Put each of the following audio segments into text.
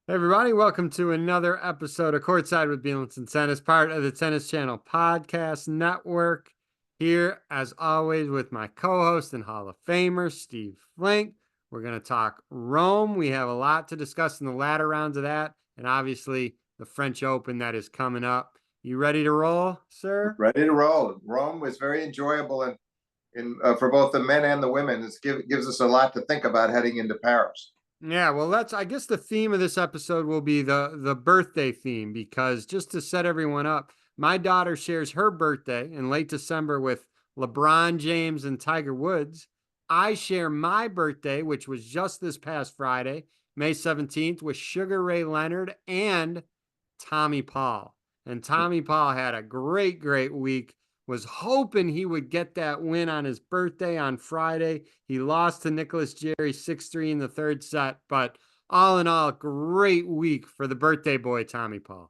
Hey everybody, welcome to another episode of Courtside with Beilinson Tennis, part of the Tennis Channel Podcast Network. Here, as always, with my co-host and Hall of Famer, Steve Flink. We're going to talk Rome. We have a lot to discuss in the latter rounds of that, and obviously the French Open that is coming up. You ready to roll, sir? Ready to roll. Rome was very enjoyable for both the men and the women. It gives us a lot to think about heading into Paris. Yeah, well, I guess the theme of this episode will be the birthday theme, because just to set everyone up, my daughter shares her birthday in late December with LeBron James and Tiger Woods. I share my birthday, which was just this past Friday, May 17th, with Sugar Ray Leonard and Tommy Paul. And Tommy Paul had a great week. Was hoping he would get that win on his birthday on Friday. He lost to Nicolas Jarry 6-3 in the third set, but all in all, great week for the birthday boy, Tommy Paul.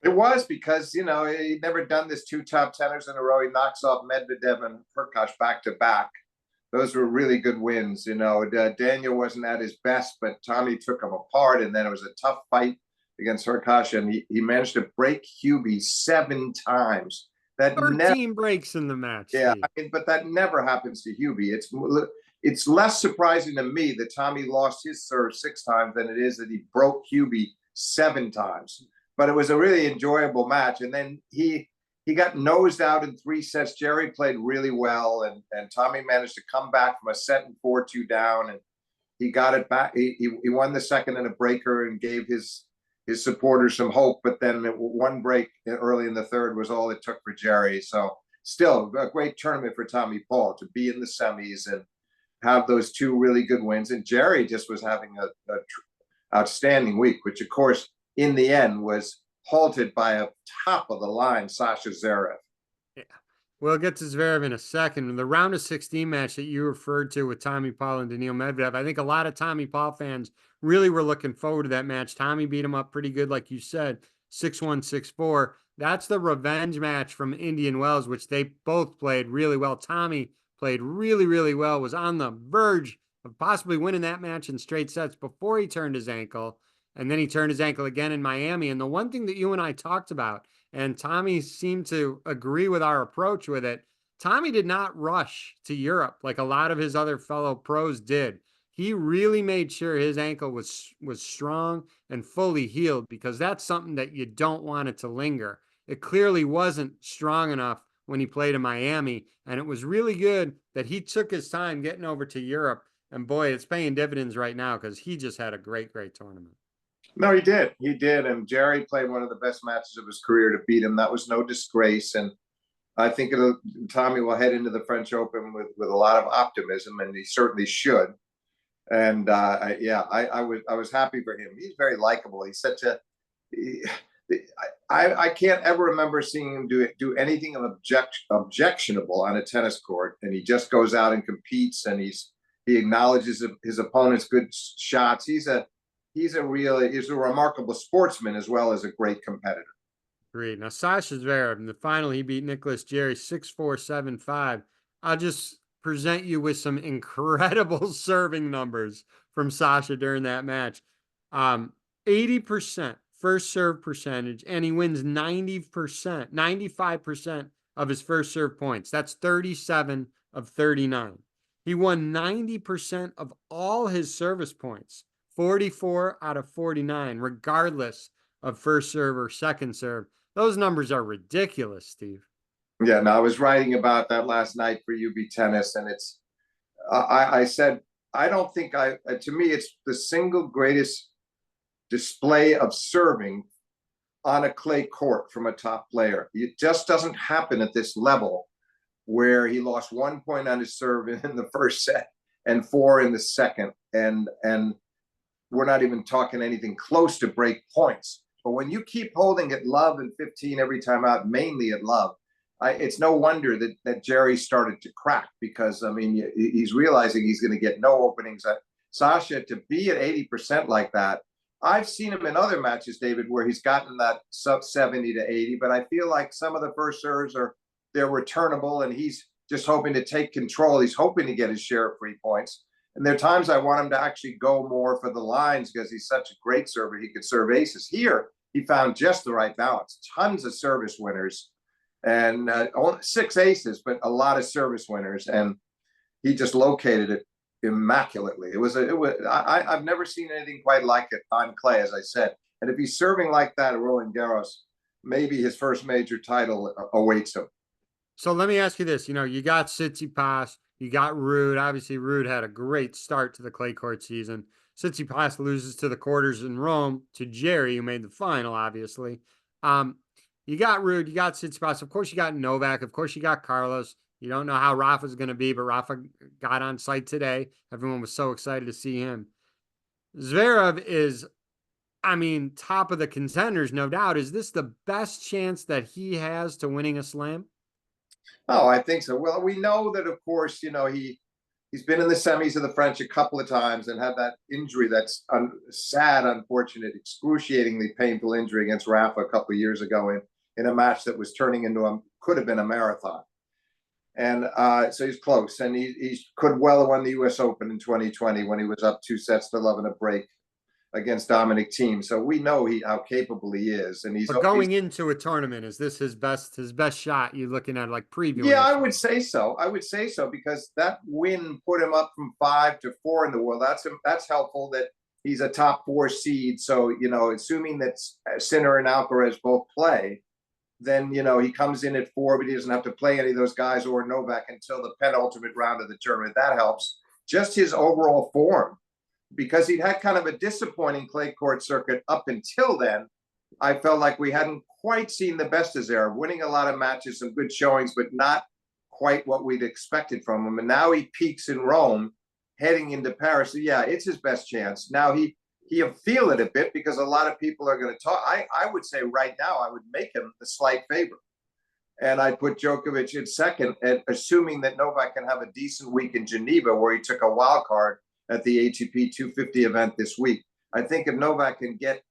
It was because, he'd never done this two top teners in a row. He knocks off Medvedev and Hurkacz back to back. Those were really good wins. Daniel wasn't at his best, but Tommy took him apart, and then it was a tough fight against Hurkacz, and he managed to break Hubie 7 times. That 13 breaks in the match. Yeah, but that never happens to Hubie. It's less surprising to me that Tommy lost his serve 6 times than it is that he broke Hubie 7 times. But it was a really enjoyable match. And then he got nosed out in 3 sets. Jarry played really well, and Tommy managed to come back from a set and 4-2 down, and he got it back. He won the second in a breaker and gave his supporters some hope, but then one break early in the third was all it took for Jarry. So still a great tournament for Tommy Paul to be in the semis and have those 2 really good wins. And Jarry just was having a outstanding week, which of course in the end was halted by a top of the line Sasha Zverev. Yeah. We'll get to Zverev in a second. The round of 16 match that you referred to with Tommy Paul and Daniil Medvedev, I think a lot of Tommy Paul fans really were looking forward to that match. Tommy beat him up pretty good, like you said, 6-1, 6-4. That's the revenge match from Indian Wells, which they both played really well. Tommy played really well, was on the verge of possibly winning that match in straight sets before he turned his ankle. And then he turned his ankle again in Miami. And the one thing that you and I talked about, and Tommy seemed to agree with our approach with it, Tommy did not rush to Europe like a lot of his other fellow pros did. He really made sure his ankle was strong and fully healed, because that's something that you don't want it to linger. It clearly wasn't strong enough when he played in Miami, and it was really good that he took his time getting over to Europe. And boy, it's paying dividends right now, because he just had a great tournament. No, he did. He did. And Jarry played one of the best matches of his career to beat him. That was no disgrace. And I think Tommy will head into the French Open with a lot of optimism, and he certainly should. And I was happy for him. He's very likable. He's such a. I can't ever remember seeing him do anything of objectionable on a tennis court. And he just goes out and competes, and he acknowledges his opponent's good shots. He's a remarkable sportsman as well as a great competitor. Great. Now, Sasha Zverev, in the final, he beat Nicolas Jarry 6-4, 7-5. I'll just present you with some incredible serving numbers from Sasha during that match. 80% first serve percentage, and he wins 95% of his first serve points. That's 37 of 39. He won 90% of all his service points. 44 out of 49, regardless of first serve or second serve. Those numbers are ridiculous, Steve. Yeah, no, I was writing about that last night for UB Tennis, and it's, I said, I don't think to me, it's the single greatest display of serving on a clay court from a top player. It just doesn't happen at this level, where he lost 1 point on his serve in the first set and 4 in the second. And we're not even talking anything close to break points. But when you keep holding at love and 15 every time out, mainly at love, it's no wonder that Jarry started to crack, because, I mean, he's realizing he's going to get no openings. Sasha, to be at 80% like that, I've seen him in other matches, David, where he's gotten that sub 70 to 80, but I feel like some of the first serves they're returnable, and he's just hoping to take control. He's hoping to get his share of free points. And there are times I want him to actually go more for the lines because he's such a great server. He could serve aces. Here, he found just the right balance. Tons of service winners and only 6 aces, but a lot of service winners. And he just located it immaculately. I've never seen anything quite like it on clay, as I said. And if he's serving like that at Roland Garros, maybe his first major title awaits him. So let me ask you this. You got Tsitsipas, you got Ruud. Obviously, Ruud had a great start to the clay court season. Tsitsipas loses to the quarters in Rome to Jarry, who made the final, obviously. You got Ruud, you got Tsitsipas. Of course, you got Novak. Of course, you got Carlos. You don't know how Rafa's going to be, but Rafa got on site today. Everyone was so excited to see him. Zverev is, top of the contenders, no doubt. Is this the best chance that he has to winning a slam? Oh, I think so. Well, we know that, of course, he's been in the semis of the French a couple of times and had that injury, that's sad, unfortunate, excruciatingly painful injury against Rafa a couple of years ago in a match that was turning into could have been a marathon. And so he's close, and he could well have won the U.S. Open in 2020 when he was up 2-0 in a break against Dominic Thiem. So we know how capable he is. And but going into a tournament, is this his best shot? You looking at like previewing? Yeah, I would say so. Because that win put him up from 5 to 4 in the world. That's helpful that he's a top 4 seed. So, assuming that Sinner and Alcaraz both play, then, he comes in at 4, but he doesn't have to play any of those guys or Novak until the penultimate round of the tournament. That helps. Just his overall form, because he'd had kind of a disappointing clay court circuit up until then. I felt like we hadn't quite seen the best of Zverev, winning a lot of matches, some good showings, but not quite what we'd expected from him. And now he peaks in Rome, heading into Paris. So yeah, it's his best chance. Now he'll feel it a bit because a lot of people are going to talk. I would say right now, I would make him the slight favorite. And I'd put Djokovic in second, and assuming that Novak can have a decent week in Geneva, where he took a wild card at the ATP 250 event this week. I think if Novak can get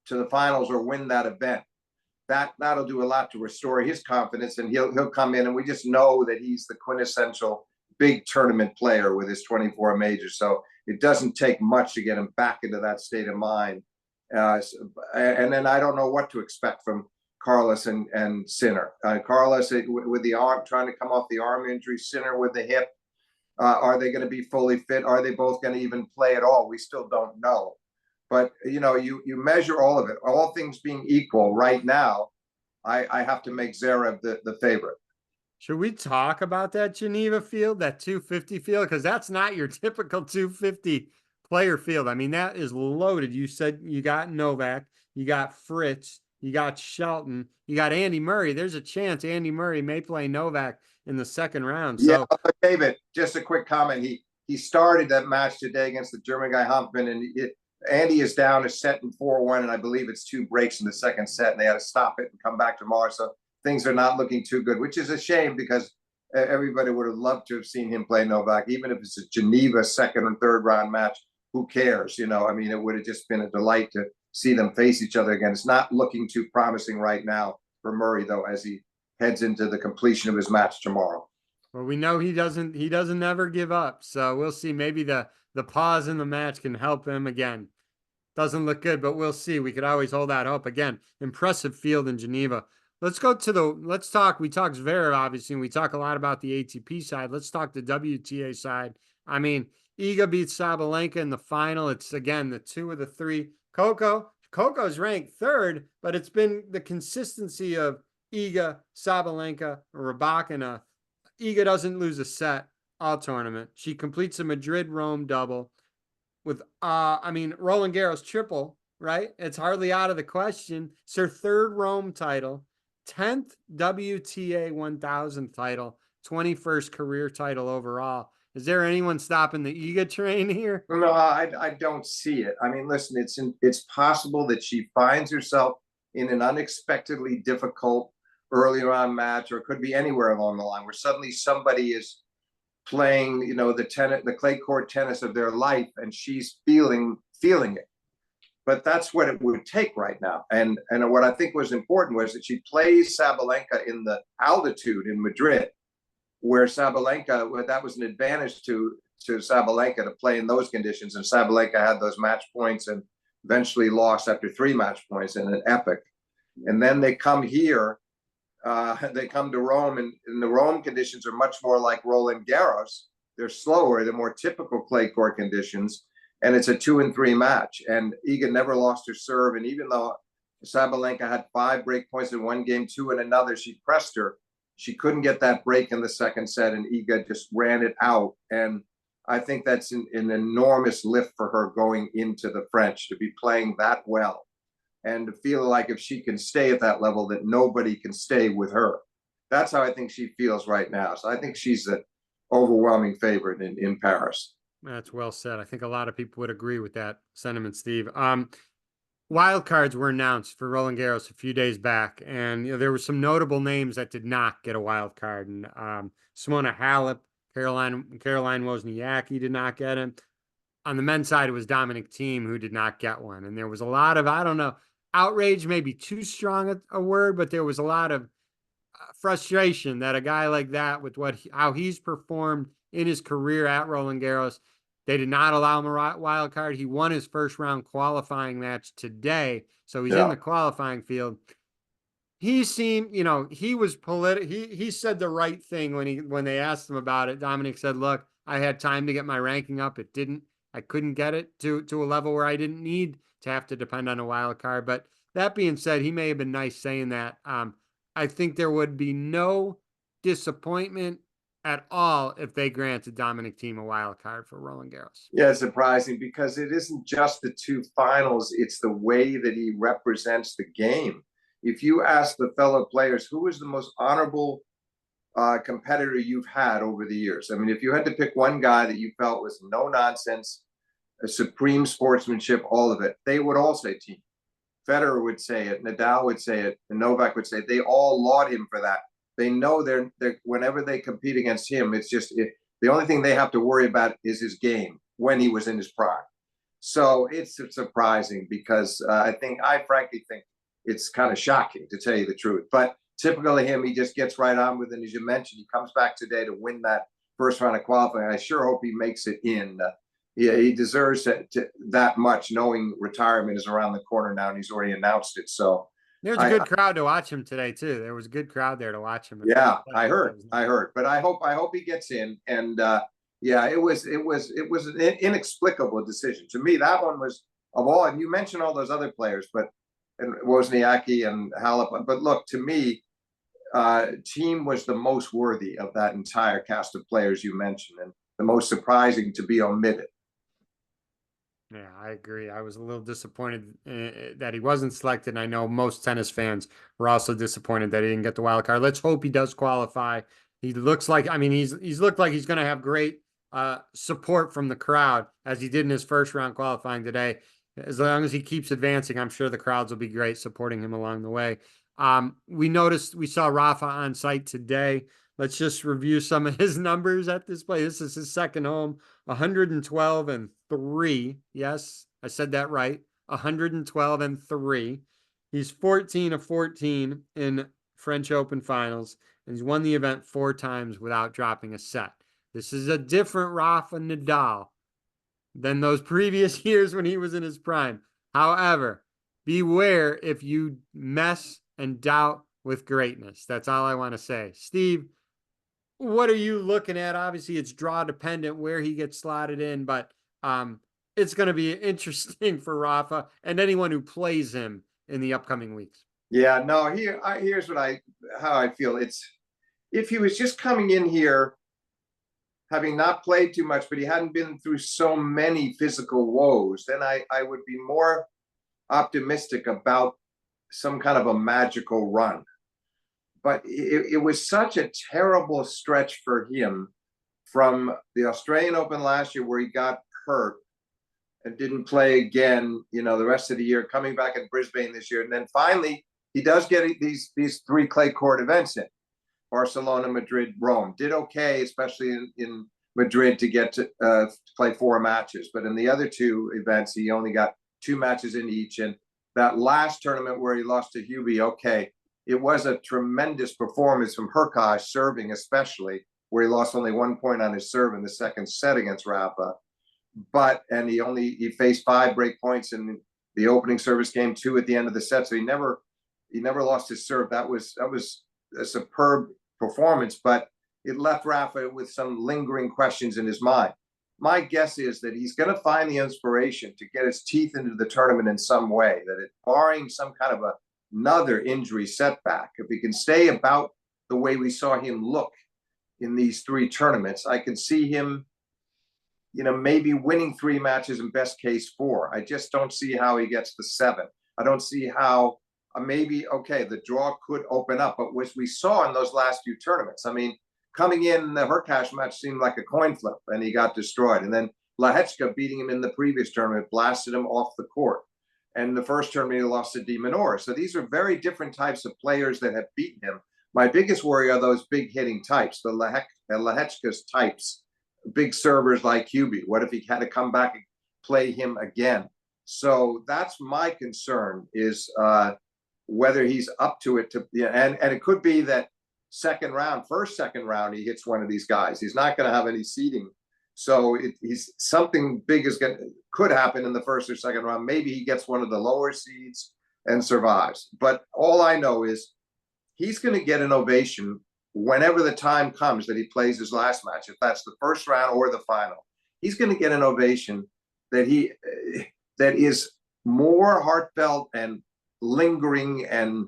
to the finals or win that event, that'll do a lot to restore his confidence, and he'll come in, and we just know that he's the quintessential big tournament player with his 24 majors. So it doesn't take much to get him back into that state of mind. And then I don't know what to expect from Carlos and Sinner. Carlos with the arm, trying to come off the arm injury, Sinner with the hip. Are they going to be fully fit? Are they both going to even play at all? We still don't know. But, you measure all of it. All things being equal right now, I have to make Zverev the favorite. Should we talk about that Geneva field, that 250 field? Because that's not your typical 250 player field. That is loaded. You said you got Novak, you got Fritz, you got Shelton, you got Andy Murray. There's a chance Andy Murray may play Novak in the second round. So, yeah, David, just a quick comment. He started that match today against the German guy Humpman, and Andy is down a set in 4-1, and I believe it's 2 breaks in the second set, and they had to stop it and come back tomorrow. So things are not looking too good, which is a shame because everybody would have loved to have seen him play Novak, even if it's a Geneva second and third round match. Who cares? It would have just been a delight to see them face each other again. It's not looking too promising right now for Murray, though, as he heads into the completion of his match tomorrow. Well, we know he doesn't ever give up. So we'll see. Maybe the pause in the match can help him again. Doesn't look good, but we'll see. We could always hold out hope. Again, impressive field in Geneva. Let's talk. We talk Zverev, obviously, and we talk a lot about the ATP side. Let's talk the WTA side. Iga beats Sabalenka in the final. It's, again, the 2 of the 3. Coco's ranked 3rd, but it's been the consistency of Iga, Sabalenka, Rybakina. Iga doesn't lose a set all tournament. She completes a Madrid-Rome double with, Roland Garros triple, right? It's hardly out of the question. It's her 3rd Rome title, 10th WTA 1000 title, 21st career title overall. Is there anyone stopping the Iga train here? No, I don't see it. Listen, it's possible that she finds herself in an unexpectedly difficult early round match, or it could be anywhere along the line where suddenly somebody is playing, the clay court tennis of their life, and she's feeling it. But that's what it would take right now. And what I think was important was that she plays Sabalenka in the altitude in Madrid. where Sabalenka, where that was an advantage to Sabalenka to play in those conditions. And Sabalenka had those match points and eventually lost after 3 match points in an epic. And then they come here, they come to Rome, and the Rome conditions are much more like Roland Garros. They're slower, they're more typical clay court conditions, and it's a 2-3 match. And Iga never lost her serve, and even though Sabalenka had 5 break points in one game, 2 in another, she pressed her. She couldn't get that break in the second set, and Iga just ran it out. And I think that's an enormous lift for her going into the French, to be playing that well and to feel like if she can stay at that level, that nobody can stay with her. That's how I think she feels right now. So I think she's the overwhelming favorite in Paris. That's well said. I think a lot of people would agree with that sentiment, Steve. Wild cards were announced for Roland Garros a few days back, and there were some notable names that did not get a wild card. And Simona Halep, Caroline Wozniacki did not get him. On the men's side, it was Dominic Thiem who did not get one. And there was a lot of, I don't know, outrage, maybe too strong a word, but there was a lot of frustration that a guy like that, with how he's performed in his career at Roland Garros, they did not allow him a wild card. He won his first round qualifying match today, so he's in the qualifying field. He seemed, he was he said the right thing when they asked him about it. Dominic said, "Look, I had time to get my ranking up. I couldn't get it to a level where I didn't need to have to depend on a wild card." But that being said, he may have been nice saying that. I think there would be no disappointment at all if they granted Dominic Thiem a wild card for Roland Garros. Yeah, it's surprising because it isn't just the 2 finals, it's the way that he represents the game. If you ask the fellow players, who is the most honorable competitor you've had over the years? I mean, if you had to pick one guy that you felt was no nonsense, a supreme sportsmanship, all of it, they would all say Thiem. Federer would say it, Nadal would say it, and Novak would say it. They all laud him for that. They know they're whenever they compete against him, it's just the only thing they have to worry about is his game when he was in his prime. So it's surprising because I frankly think it's kind of shocking, to tell you the truth. But typically him, he just gets right on with it. And as you mentioned, he comes back today to win that first round of qualifying. I sure hope he makes it in. He deserves that much, knowing retirement is around the corner now, and he's already announced it. So there's a good crowd to watch him today too. There was a good crowd there to watch him. Yeah, I heard. But I hope he gets in. And yeah, it was an inexplicable decision to me. That one was, of all, and you mentioned all those other players, and Wozniacki and Halep. But look, to me, Thiem was the most worthy of that entire cast of players you mentioned, and the most surprising to be omitted. Yeah, I agree. I was a little disappointed that he wasn't selected. And I know most tennis fans were also disappointed that he didn't get the wild card. Let's hope he does qualify. He looks like, he's looked like he's going to have great support from the crowd, as he did in his first round qualifying today. As long as he keeps advancing, I'm sure the crowds will be great supporting him along the way. We saw Rafa on site today. Let's just review some of his numbers at this play. This is his second home, 112-3. Yes, I said that right. 112-3. He's 14-14 in French Open finals, and he's won the event 4 times without dropping a set. This is a different Rafa Nadal than those previous years when he was in his prime. However, beware if you mess and doubt with greatness. That's all I want to say. Steve, what are you looking at? Obviously, it's draw dependent where he gets slotted in, but it's going to be interesting for Rafa and anyone who plays him in the upcoming weeks. Yeah, no, here's how I feel. It's, if he was just coming in here having not played too much, but he hadn't been through so many physical woes, then I would be more optimistic about some kind of a magical run. But it was such a terrible stretch for him from the Australian Open last year, where he got hurt and didn't play again, the rest of the year, coming back in Brisbane this year. And then finally, he does get these 3 clay court events in Barcelona, Madrid, Rome. Did okay, especially in Madrid, to get to play 4 matches. But in the other 2 events, he only got 2 matches in each. And that last tournament where he lost to Hubie, okay, it was a tremendous performance from Hurkacz, serving especially, where he lost only 1 point on his serve in the second set against Rafa. And he faced 5 break points in the opening service game, 2 at the end of the set. So he never lost his serve. That was a superb performance, but it left Rafa with some lingering questions in his mind. My guess is that he's going to find the inspiration to get his teeth into the tournament in some way, that it, barring some kind of another injury setback, if he can stay about the way we saw him look in these 3 tournaments, I can see him, maybe winning 3 matches and best case 4. I just don't see how he gets to 7. I don't see how maybe, okay, the draw could open up, but what we saw in those last few tournaments, I mean, coming in, the Hurkacz match seemed like a coin flip, and he got destroyed. And then Lehecka beating him in the previous tournament blasted him off the court. And the first tournament, he lost to Di Minore. So these are very different types of players that have beaten him. My biggest worry are those big hitting types, the Lehecka's types, big servers like Hubie. What if he had to come back and play him again? So that's my concern, is whether he's up to it. And it could be that second round, he hits one of these guys. He's not going to have any seeding. So he's something big could happen in the first or second round. Maybe he gets one of the lower seeds and survives. But all I know is he's going to get an ovation whenever the time comes that he plays his last match. If that's the first round or the final, he's going to get an ovation that is more heartfelt and lingering and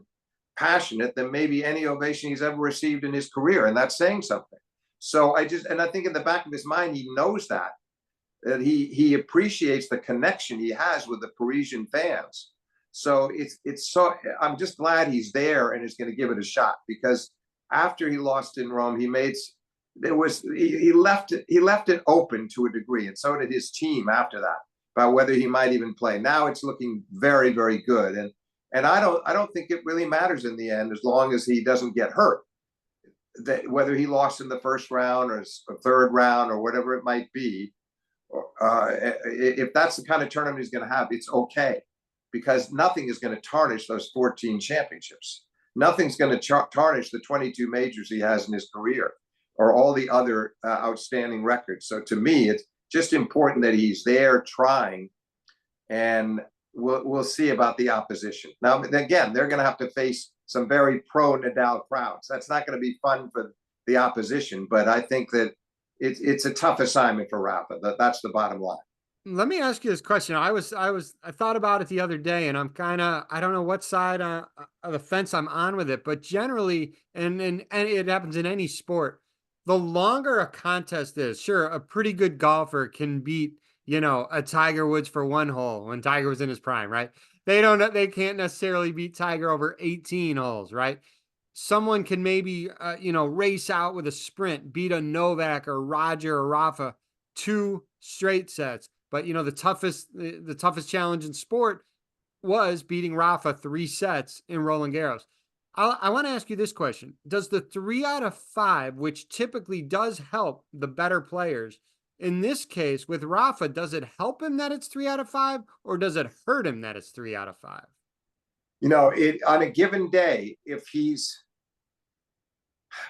passionate than maybe any ovation he's ever received in his career. And that's saying something. So I think in the back of his mind, he knows that he appreciates the connection he has with the Parisian fans. So I'm just glad he's there and is going to give it a shot, because after he lost in Rome, he left it open to a degree. And so did his team after that, about whether he might even play. Now it's looking very, very good. And I don't think it really matters in the end, as long as he doesn't get hurt. That whether he lost in the first round or third round or whatever it might be, if that's the kind of tournament he's going to have, it's okay, because nothing is going to tarnish those 14 championships. Nothing's going to tarnish the 22 majors he has in his career, or all the other outstanding records. So to me, it's just important that he's there trying, and we'll see about the opposition. Now, again, they're going to have to face some very pro Nadal crowds. That's not going to be fun for the opposition, but I think that it's a tough assignment for Rafa. That's the bottom line. Let me ask you this question. I thought about it the other day, and I don't know what side of the fence I'm on with it, but generally, and it happens in any sport, the longer a contest is, sure, a pretty good golfer can beat, a Tiger Woods for 1 hole when Tiger was in his prime, right? They can't necessarily beat Tiger over 18 holes, right? Someone can maybe, race out with a sprint, beat a Novak or Roger or Rafa 2 straight sets. But, the toughest challenge in sport was beating Rafa 3 sets in Roland Garros. I want to ask you this question. Does the 3 out of 5, which typically does help the better players, in this case with Rafa, does it help him that it's 3 out of 5, or does it hurt him that it's 3 out of 5? On a given day, if he's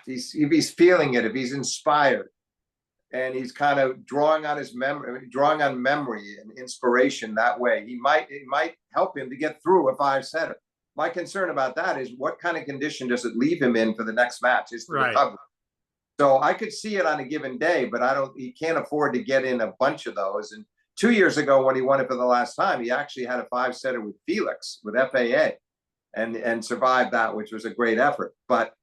feeling it, if he's inspired, and he's kind of drawing on memory and inspiration that way, it might help him to get through a 5-setter. My concern about that is, what kind of condition does it leave him in for the next match? Is the recovery. So I could see it on a given day, but he can't afford to get in a bunch of those. And 2 years ago, when he won it for the last time, he actually had a 5-setter with Felix, with FAA, and survived that, which was a great effort. But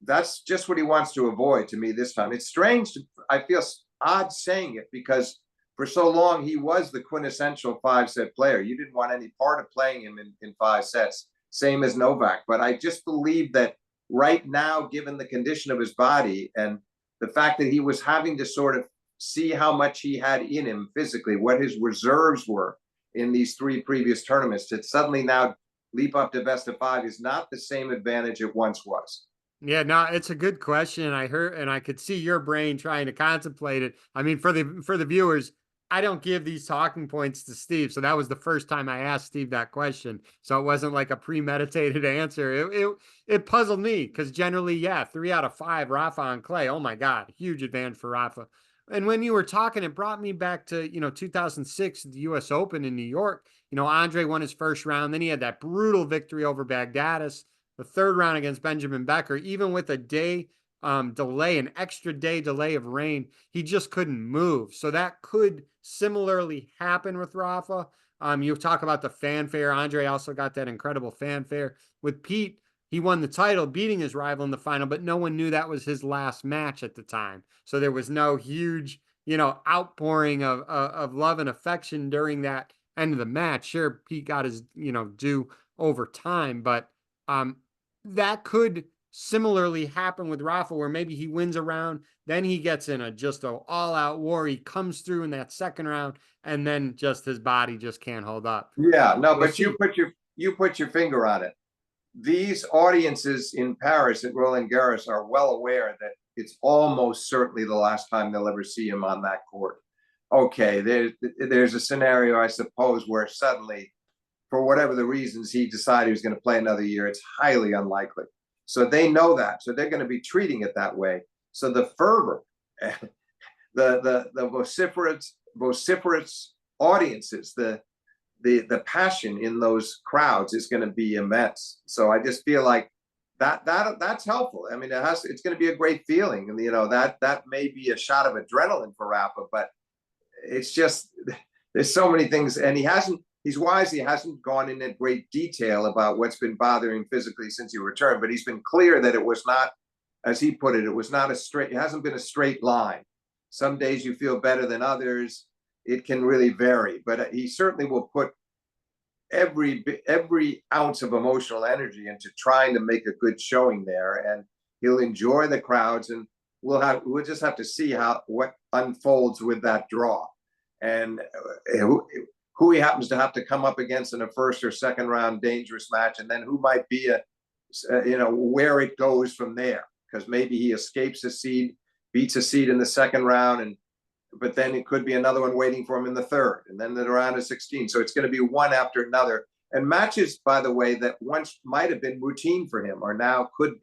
that's just what he wants to avoid, to me, this time. It's strange. I feel odd saying it, because for so long he was the quintessential 5-set player. You didn't want any part of playing him in 5 sets, same as Novak. But I just believe that right now, given the condition of his body and the fact that he was having to sort of see how much he had in him physically, what his reserves were in these 3 previous tournaments, to suddenly now leap up to best of 5 is not the same advantage it once was. Yeah, no, it's a good question. I heard, and I could see your brain trying to contemplate it. I mean, for the viewers, I don't give these talking points to Steve. So that was the first time I asked Steve that question. So it wasn't like a premeditated answer. It puzzled me because generally, yeah, 3 out of 5, Rafa on clay. Oh my God, huge advantage for Rafa. And when you were talking, it brought me back to, 2006, the US Open in New York. Andre won his first round. Then he had that brutal victory over Baghdadis, the third round against Benjamin Becker, even with a day delay, an extra day delay of rain, he just couldn't move. So that could similarly happen with Rafa. You talk about the fanfare. Andre also got that incredible fanfare. With Pete, he won the title, beating his rival in the final, but no one knew that was his last match at the time. So there was no huge, outpouring of love and affection during that end of the match. Sure, Pete got his, due over time, but that could similarly happen with Rafa, where maybe he wins a round, then he gets in a just a all-out war. He comes through in that second round, and then just his body just can't hold up. Yeah, no, We'll but see. you put your finger on it. These audiences in Paris at Roland Garros are well aware that it's almost certainly the last time they'll ever see him on that court. Okay, there's a scenario, I suppose, where suddenly, for whatever the reasons, he decided he was going to play another year. It's highly unlikely. So they know that. So they're going to be treating it that way. So the fervor, the vociferous audiences, the passion in those crowds is going to be immense. So I just feel like that's helpful. I mean, it's going to be a great feeling, and that may be a shot of adrenaline for Rafa, but it's just there's so many things, and he's wise. He hasn't gone into great detail about what's been bothering him physically since he returned, but he's been clear that it was not, as he put it, it hasn't been a straight line. Some days you feel better than others. It can really vary, but he certainly will put every ounce of emotional energy into trying to make a good showing there, and he'll enjoy the crowds, and we'll just have to see what unfolds with that draw, and who he happens to have to come up against in a first or second round dangerous match, and then who might be where it goes from there, because maybe he escapes a seed, beats a seed in the second round, but then it could be another one waiting for him in the third, and then the round of 16. So it's going to be one after another. And matches, by the way, that once might have been routine for him are now could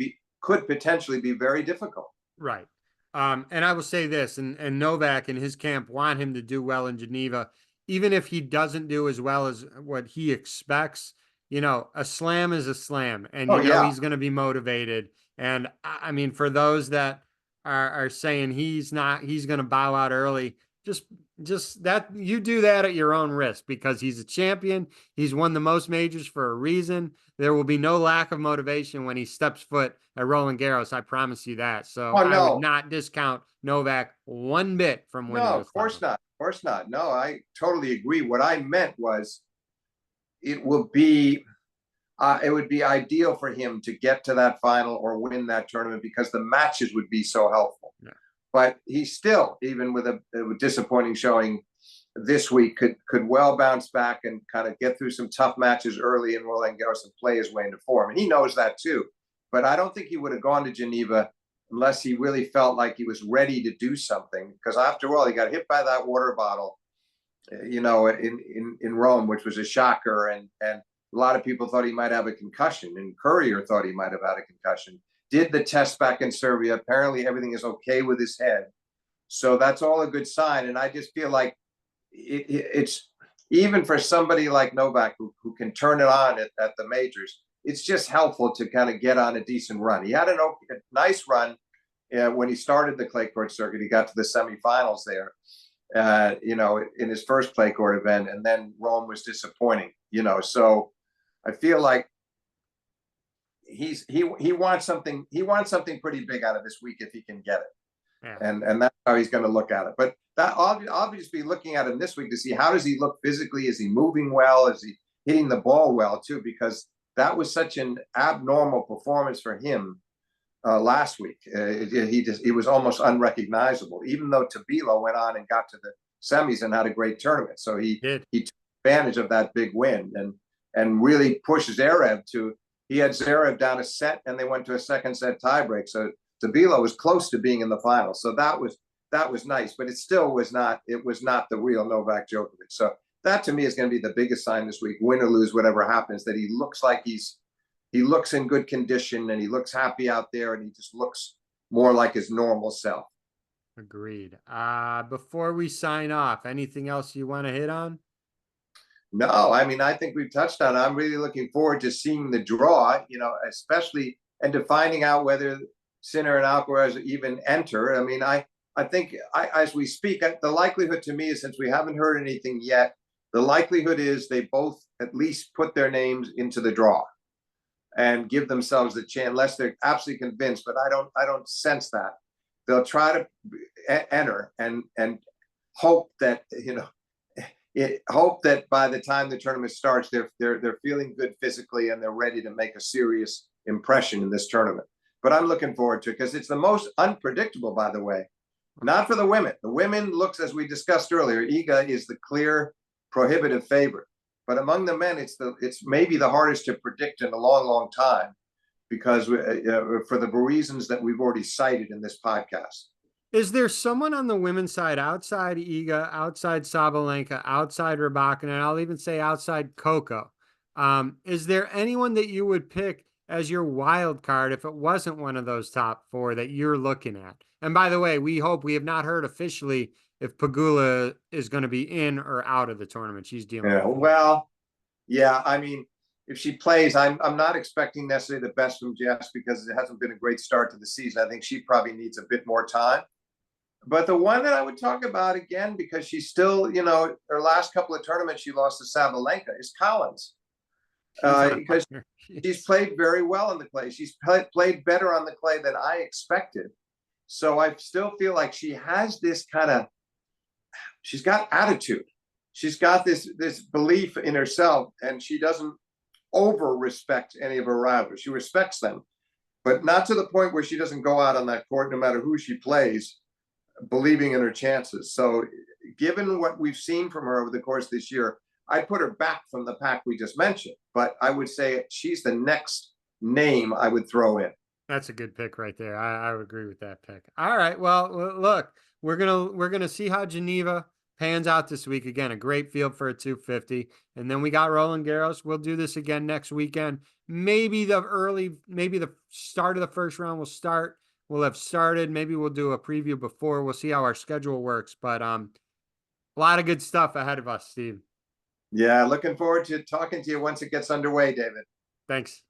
potentially be very difficult. Right. And I will say this, and Novak and his camp want him to do well in Geneva, even if he doesn't do as well as what he expects. A slam is a slam, and he's going to be motivated. And I mean, for those that are saying he's going to bow out early, just that you do that at your own risk, because he's a champion. He's won the most majors for a reason. There will be no lack of motivation when he steps foot at Roland Garros. I promise you that. So I would not discount Novak one bit from winning. No, of course not. Of course not. No, I totally agree. What I meant was it would be ideal for him to get to that final or win that tournament, because the matches would be so helpful. Yeah. But he still, even with a disappointing showing this week, could well bounce back and kind of get through some tough matches early in Roland Garros and play his way into form. And he knows that too. But I don't think he would have gone to Geneva unless he really felt like he was ready to do something. Because after all, he got hit by that water bottle, in Rome, which was a shocker. And a lot of people thought he might have a concussion, and Courier thought he might have had a concussion. Did the test back in Serbia. Apparently everything is okay with his head. So that's all a good sign. And I just feel like it's even for somebody like Novak who can turn it on at the majors, it's just helpful to kind of get on a decent run. He had a nice run when he started the clay court circuit. He got to the semifinals there, in his first clay court event, and then Rome was disappointing, so I feel like he wants something pretty big out of this week if he can get it. Yeah. And that's how he's going to look at it. But that obviously looking at him this week to see how does he look physically? Is he moving well? Is he hitting the ball well too? Because that was such an abnormal performance for him last week. He was almost unrecognizable, even though Tabilo went on and got to the semis and had a great tournament. So he took advantage of that big win and really pushed Zverev to. He had Zverev down a set, and they went to a second set tiebreak. So Tabilo was close to being in the final. So that was that was nice, but it still was not, it was not the real Novak Djokovic. So that to me is going to be the biggest sign this week, win or lose, whatever happens, that he looks like he looks in good condition and he looks happy out there and he just looks more like his normal self. Agreed. Before we sign off, anything else you want to hit on? No, I mean, I think we've touched on it. I'm really looking forward to seeing the draw, you know, especially, and to finding out whether Sinner and Alcaraz even enter. I mean, I think as we speak, the likelihood to me is, since we haven't heard anything yet, the likelihood is they both at least put their names into the draw and give themselves the chance, unless they're absolutely convinced. But I don't sense that. They'll try to enter and hope that, you know, hope that by the time the tournament starts, they're feeling good physically and they're ready to make a serious impression in this tournament. But I'm looking forward to it because it's the most unpredictable, by the way. Not for the women. The women looks, as we discussed earlier, Iga is the clear prohibitive favorite. But among the men, it's maybe the hardest to predict in a long, long time, because for the reasons that we've already cited in this podcast. Is there someone on the women's side, outside Iga, outside Sabalenka, outside Rybakina, and I'll even say outside Coco? Is there anyone that you would pick as your wild card if it wasn't one of those top four that you're looking at? And by the way, we have not heard officially if Pegula is going to be in or out of the tournament. She's dealing with it. Well, yeah, I mean, if she plays, I'm not expecting necessarily the best from Jess because it hasn't been a great start to the season. I think she probably needs a bit more time. But the one that I would talk about again, because she's still, you know, her last couple of tournaments she lost to Sabalenka, is Collins. Because she's played very well on the clay. She's played better on the clay than I expected. So I still feel like she has this kind of, she's got attitude. She's got this belief in herself, and she doesn't over respect any of her rivals. She respects them, but not to the point where she doesn't go out on that court, no matter who she plays, believing in her chances. So given what we've seen from her over the course of this year, I'd put her back from the pack we just mentioned, but I would say she's the next name I would throw in. That's a good pick right there. I would agree with that pick. All right. Well, look, we're gonna see how Geneva pans out this week. Again, a great field for a 250. And then we got Roland Garros. We'll do this again next weekend. Maybe the start of the first round will start. We'll have started. Maybe we'll do a preview before. We'll see how our schedule works. But a lot of good stuff ahead of us, Steve. Yeah, looking forward to talking to you once it gets underway, David. Thanks.